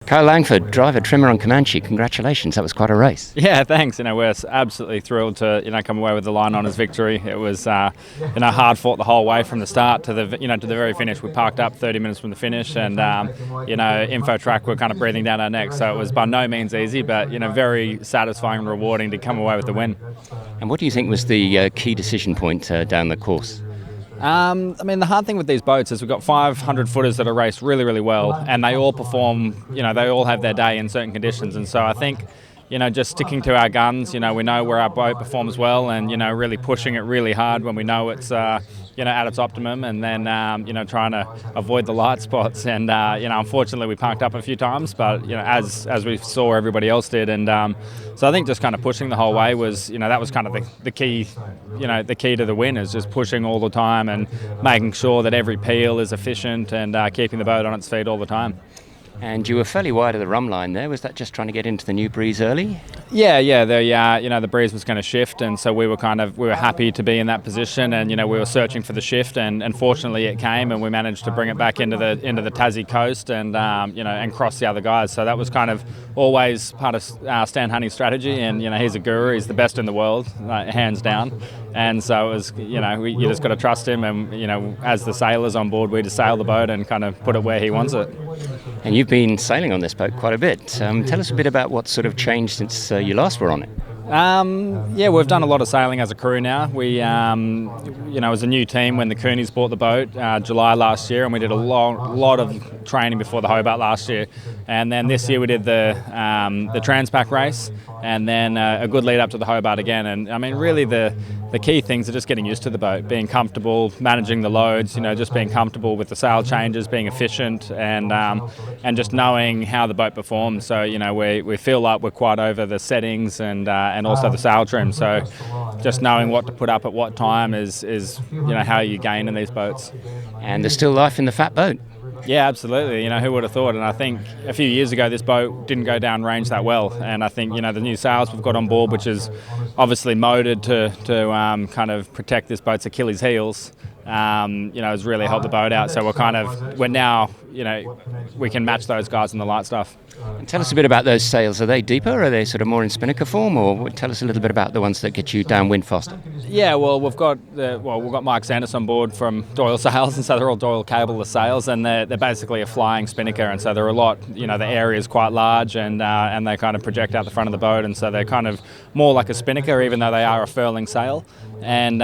Kyle Langford, driver trimmer on Comanche. Congratulations, that was quite a race. Yeah, thanks. We're absolutely thrilled to come away with the line honours victory. It was hard fought the whole way from the start to the to the very finish. We parked up 30 minutes from the finish, and info track were kind of breathing down our necks. So it was by no means easy, but very satisfying and rewarding to come away with the win. And what do you think was the key decision point down the course? The hard thing with these boats is we've got 500 footers that are raced really, really well, and they all perform, they all have their day in certain conditions. And so I think, just sticking to our guns, we know where our boat performs well, and, really pushing it really hard when we know it's, at its optimum, and then, trying to avoid the light spots. And, unfortunately we parked up a few times, but, as we saw everybody else did. And so I think just kind of pushing the whole way was, that was kind of the key, the key to the win, is just pushing all the time and making sure that every peel is efficient and keeping the boat on its feet all the time. And you were fairly wide of the rum line there. Was that just trying to get into the new breeze early? Yeah. The breeze was going to shift, and so we were happy to be in that position, and we were searching for the shift, and fortunately it came, and we managed to bring it back into the Tassie coast, and and cross the other guys. So that was kind of always part of Stan Honey's strategy, and he's a guru. He's the best in the world, hands down. And so it was, you just got to trust him, and as the sailors on board, we just sail the boat and kind of put it where he wants it. And you've been sailing on this boat quite a bit. Tell us a bit about what sort of changed since you last were on it. We've done a lot of sailing as a crew now. We, as a new team when the Coonies bought the boat July last year, and we did a lot of training before the Hobart last year. And then this year we did the Transpac race, and then a good lead up to the Hobart again. And really the key things are just getting used to the boat, being comfortable, managing the loads, just being comfortable with the sail changes, being efficient, and just knowing how the boat performs. So we feel like we're quite over the settings and also the sail trim. So just knowing what to put up at what time is how you gain in these boats. And there's still life in the fat boat. Yeah, absolutely. Who would have thought? And I think a few years ago this boat didn't go down range that well. And I think the new sails we've got on board, which is obviously motored to kind of protect this boat's Achilles heels, has really helped the boat out. So we're now we can match those guys in the light stuff. And tell us a bit about those sails. Are they deeper? Are they sort of more in spinnaker form? Or tell us a little bit about the ones that get you downwind faster. Yeah, well, we've got Mike Sanders on board from Doyle Sails, and so they're all Doyle cableless sails, and they're basically a flying spinnaker, and so they're a lot. The area is quite large, and they kind of project out the front of the boat, and so they're kind of more like a spinnaker, even though they are a furling sail. And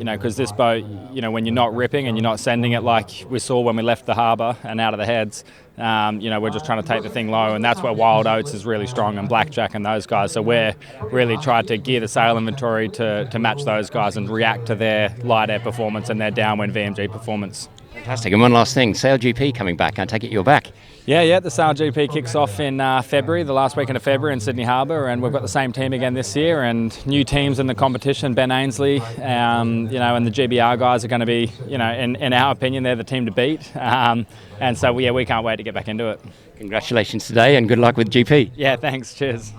because this boat, when you're not ripping and you're not sending it like we saw when we left the harbour and out of the heads, we're just trying to take the thing low, and that's where Wild Oats is really strong, and Blackjack and those guys. So we're really trying to gear the sail inventory to match those guys and react to their light air performance and their downwind VMG performance. Fantastic. And one last thing, Sail GP coming back. I take it you're back. Yeah, the Sail GP kicks off in February, the last weekend of February in Sydney Harbour, and we've got the same team again this year, and new teams in the competition. Ben Ainsley, and the GBR guys are going to be, in our opinion, they're the team to beat. And so, we can't wait to get back into it. Congratulations today, and good luck with GP. Yeah, thanks. Cheers.